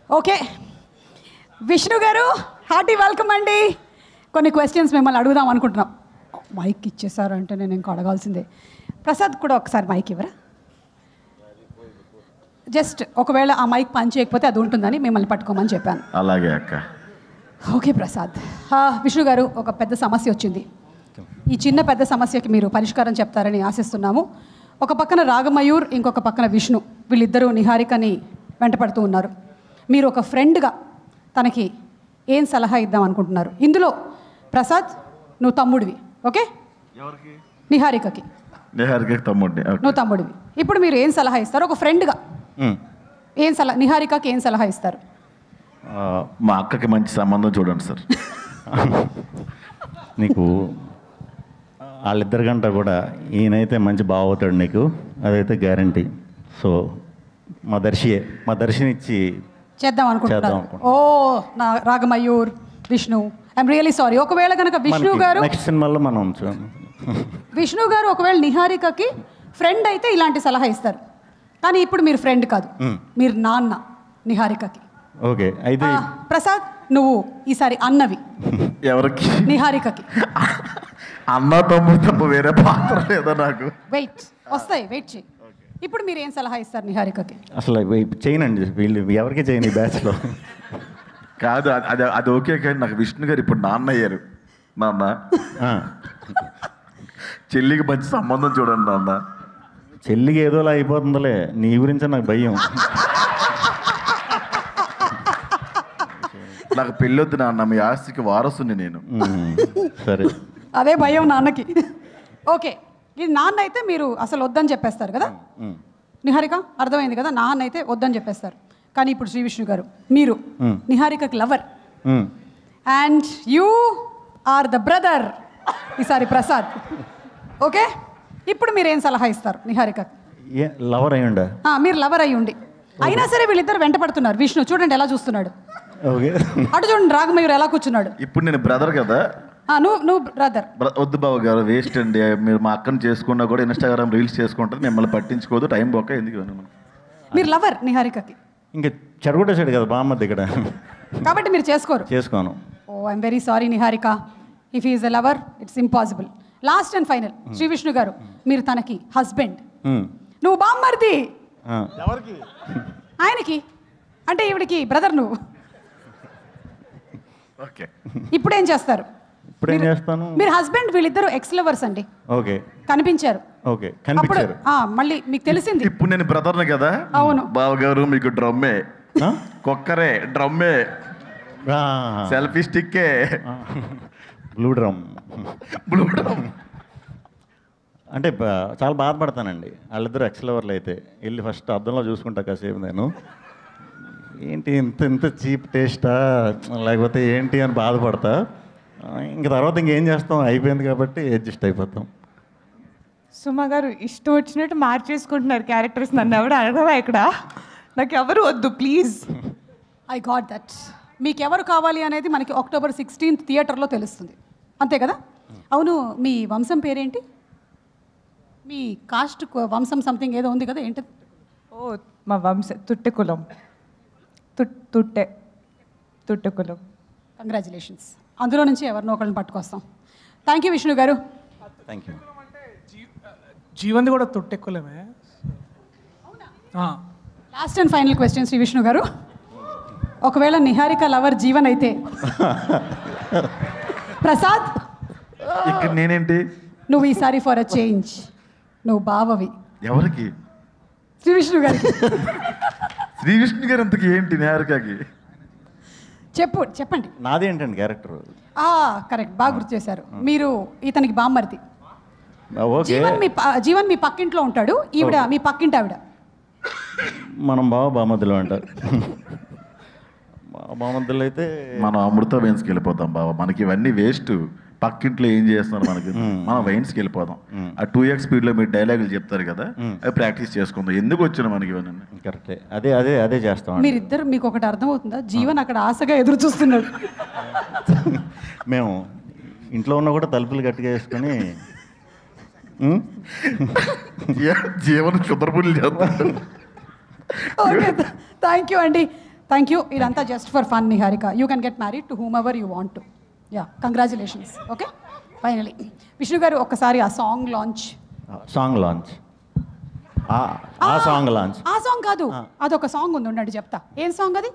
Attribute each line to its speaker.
Speaker 1: Okay, Vishnu గారు hearty welcome అండి. కొన్ని క్వశ్చన్స్ మిమ్మల్ని అడుగుదాం అనుకుంటున్నాం. మైక్ ఇచ్చేసారు అంటే నేను ఇంకా అడగాల్సిందే. ప్రసాద్ కూడా ఒకసారి మైక్ ఇవ్వరా? జస్ట్ ఒకవేళ ఆ మైక్ పని చేయకపోతే అది ఉంటుందని మిమ్మల్ని పట్టుకోమని చెప్పాను.
Speaker 2: అలాగే అక్క.
Speaker 1: ఓకే ప్రసాద్. విష్ణు గారు, ఒక పెద్ద సమస్య వచ్చింది. ఈ చిన్న పెద్ద సమస్యకి మీరు పరిష్కారం చెప్తారని ఆశిస్తున్నాము. ఒక పక్కన రాగమయూర్, ఇంకొక పక్కన విష్ణు, వీళ్ళిద్దరూ నిహారికని వెంటపడుతూ ఉన్నారు. మీరు ఒక ఫ్రెండ్గా తనకి ఏం సలహా ఇద్దాం అనుకుంటున్నారు? ఇందులో ప్రసాద్ నువ్వు తమ్ముడివి, ఓకే? నిహారికకి
Speaker 2: తమ్ముడిని,
Speaker 1: నువ్వు తమ్ముడివి. ఇప్పుడు మీరు ఏం సలహా ఇస్తారు ఒక ఫ్రెండ్గా? ఏం సలహా, నిహారికకి ఏం సలహా ఇస్తారు?
Speaker 2: మా అక్కకి మంచి సంబంధం చూడండి సార్.
Speaker 3: నీకు వాళ్ళిద్దరి గంట కూడా ఈయనైతే మంచి బావ అవుతాడు నీకు, అదైతే గ్యారంటీ. సో మా దర్శనిచ్చి
Speaker 1: చేద్దాం అనుకుంటున్నారు. ఓ నా Ragamayur, Vishnu, I'm really sorry. ఒకవేళ కనుక విష్ణు గారు
Speaker 3: నెక్స్ట్ సినిమాలో మనం
Speaker 1: విష్ణు గారు ఒకవేళ నిహారికకి ఫ్రెండ్ అయితే ఇలాంటి సలహా ఇస్తారు. కానీ ఇప్పుడు మీరు ఫ్రెండ్ కాదు, మీరు నాన్న నిహారికకి.
Speaker 3: ఓకే, అయితే
Speaker 1: ప్రసాద్ నువ్వు ఈసారి అన్నవి.
Speaker 2: ఎవరికి?
Speaker 1: నిహారికకి.
Speaker 2: అన్న తమ్ముడు తప్ప వేరే పాత్ర లేదా నాకు?
Speaker 1: వెయిట్ వస్తాయి, వెయిట్ చేయి. ఇప్పుడు మీరు ఏం సలహా ఇస్తారు నిహారికకి?
Speaker 3: అసలు చేయనండి, వీళ్ళు ఎవరికి చేయను ఈ బ్యాచ్లో.
Speaker 2: కాదు, అది ఓకే, కానీ నాకు విష్ణు గారు ఇప్పుడు నాన్న అయ్యారు. నాన్న, చెల్లికి మంచి సంబంధం చూడండి నాన్న.
Speaker 3: చెల్లికి ఏదోలా అయిపోతుందిలే, నీ గురించి నాకు భయం.
Speaker 2: నాకు పెళ్ళొద్దు నాన్న, మీ ఆస్తికి వారసుని నేను.
Speaker 3: సరే,
Speaker 1: అదే భయం నాన్నకి. ఓకే, ఇది నాన్న అయితే మీరు అసలు వద్దని చెప్పేస్తారు కదా నిహారిక, అర్థమైంది కదా? నాన్న అయితే వద్దని చెప్పేస్తారు. కానీ ఇప్పుడు శ్రీ విష్ణు గారు, మీరు నిహారికకి lover and you are the brother ఈసారి ప్రసాద్, ఓకే? ఇప్పుడు మీరు ఏం సలహా ఇస్తారు నిహారికకి?
Speaker 3: లవర్ అయ్యుండా?
Speaker 1: మీరు లవర్ అయ్యి ఉండి అయినా సరే వీళ్ళిద్దరు వెంట పడుతున్నారు. విష్ణు చూడండి ఎలా చూస్తున్నాడు, అటు చూడండి రాగమయూర్ ఎలా కూర్చున్నాడు.
Speaker 2: ఇప్పుడు నేను బ్రదర్ కదా,
Speaker 1: నువ్వు బ్రదర్.
Speaker 2: వద్దు బాబు గారు, వేస్ట్ అండి. మీరు మా అక్కను చేసుకున్నా కూడా ఇన్స్టాగ్రామ్ రీల్స్ చేసుకుంటారు, మిమ్మల్ని పట్టించుకోదు, టైం పోక ఎందుకు.
Speaker 1: మీరు లవర్ నిహారికకి,
Speaker 3: ఇంకా చెడగొట్టేసాడు కదా బామ్మ దగ్గర,
Speaker 1: కాబట్టి మీరు చేసుకోను. Oh I'm very sorry Niharika, if is a lover it's impossible. Last and final Sri Vishnu గారు, మీరు తనకి హస్బెండ్, నువ్వు బామ్మర్ది ఆయనకి, అంటే ఈవిడికి బ్రదర్ నువ్వు.
Speaker 2: ఓకే,
Speaker 1: ఇప్పుడు ఏం చేస్తారు? మీరు హస్బెండ్, వీళ్ళిద్దరు ఎక్స్ లవర్స్ అండి.
Speaker 3: ఓకే,
Speaker 1: కనిపించారు.
Speaker 3: ఓకే, కనిపించారు.
Speaker 1: మళ్ళీ మీకు తెలిసింది.
Speaker 2: ఇప్పుడు నేను బ్రదర్ని కదా.
Speaker 1: అవును
Speaker 2: బావగారు, మీకు డ్రమ్మే, కుక్కరే, డ్రమ్మే, సెల్ఫీ స్టిక్కే,
Speaker 3: బ్లూ డ్రమ్. అంటే చాలా బాధపడతానండి వాళ్ళిద్దరు ఎక్స్ లవర్లు అయితే. వెళ్ళి ఫస్ట్ అద్దంలో చూసుకుంటా కాసేపు నేను, ఏంటి ఇంత చీప్ టేస్టా లేకపోతే ఏంటి అని బాధపడతా. ఇంక తర్వాత ఇంకేం చేస్తాం, అయిపోయింది కాబట్టి అడ్జస్ట్ అయిపోతాం.
Speaker 4: సుమ గారు ఇష్టం వచ్చినట్టు మార్చేసుకుంటున్నారు క్యారెక్టర్స్. నన్ను ఎవరు అడగవా ఇక్కడ? నాకు ఎవరు వద్దు ప్లీజ్.
Speaker 1: I got that. మీకు ఎవరు కావాలి అనేది మనకి October 16th థియేటర్లో తెలుస్తుంది, అంతే కదా? అవును, మీ వంశం పేరేంటి? మీ కాస్ట్ వంశం సంథింగ్ ఏదో ఉంది కదా, ఏంటి?
Speaker 4: ఓ మా వంశం తుట్టె కులం. తుట్టె కులం.
Speaker 1: కంగ్రాచులేషన్స్. అందులో నుంచి ఎవరినో ఒకళ్ళని పట్టుకొస్తాం. థ్యాంక్ యూ విష్ణు గారు.
Speaker 3: Thank you.
Speaker 5: జీవన్ది కూడా తుట్టె కులమే.
Speaker 1: Last and final question Sri Vishnu గారు, ఒకవేళ నిహారిక లవర్ జీవన్ అయితే ప్రసాద్
Speaker 2: ఇక్కడ నేనేంటి?
Speaker 1: నువ్వు ఈసారి ఫర్ అ చేంజ్ నువ్వు బావవి.
Speaker 2: ఎవరికి?
Speaker 1: శ్రీ విష్ణు గారికి.
Speaker 2: శ్రీ విష్ణు గారు అంతకి ఏంటి నిహారికకి?
Speaker 1: చెప్పండి.
Speaker 3: నాది ఏంటండి క్యారెక్టర్?
Speaker 1: కరెక్ట్, బాగా గుర్తు చేశారు. మీరు ఇతనికి బామ్మర్ది. జీవన్ మీ పక్కింట్లో ఉంటాడు, ఈవిడ మీ పక్కింటి ఆవిడ.
Speaker 3: మనం బామద్దులు అంటారు. బామద్దులు అయితే
Speaker 2: మనం అమృత వైన్స్కి వెళ్ళిపోతాం బాబా. మనకి ఇవన్నీ వేస్ట్. పక్కింట్లో ఏం చేస్తున్నారు మనకి, మనం వైన్స్కి వెళ్ళిపోదాం. ఆ 2x స్పీడ్లో మీరు డైలాగులు చెప్తారు కదా, అవి ప్రాక్టీస్ చేసుకుందాం. ఎందుకు వచ్చినా మనకి ఇవన్నీ?
Speaker 3: కరెక్టే, అదే చేస్తాం.
Speaker 1: మీరిద్దరు, మీకు ఒకటి అర్థమవుతుందా? జీవన్ అక్కడ ఆశగా ఎదురు చూస్తున్నాడు.
Speaker 3: మేము ఇంట్లో ఉన్నా కూడా తలుపులు గట్టిగా వేసుకొని
Speaker 2: జీవన చుదరపుల్లి చేస్తాడు.
Speaker 1: ఓకే, థ్యాంక్ యూ అండి. Thank you. ఇదంతా just for fun Niharika. You can get married to whomever you want to. Yeah, congratulations. Okay, finally Vishnu గారు ఒక్కసారి ఆ సాంగ్ లాంచ్.
Speaker 3: సాంగ్ లాంచ్ ఆ సాంగ్ లాంచ్
Speaker 1: ఆ సాంగ్ కాదు, అదొక సాంగ్ ఉంది, ఉండండి చెప్తా. ఏం సాంగ్ అది?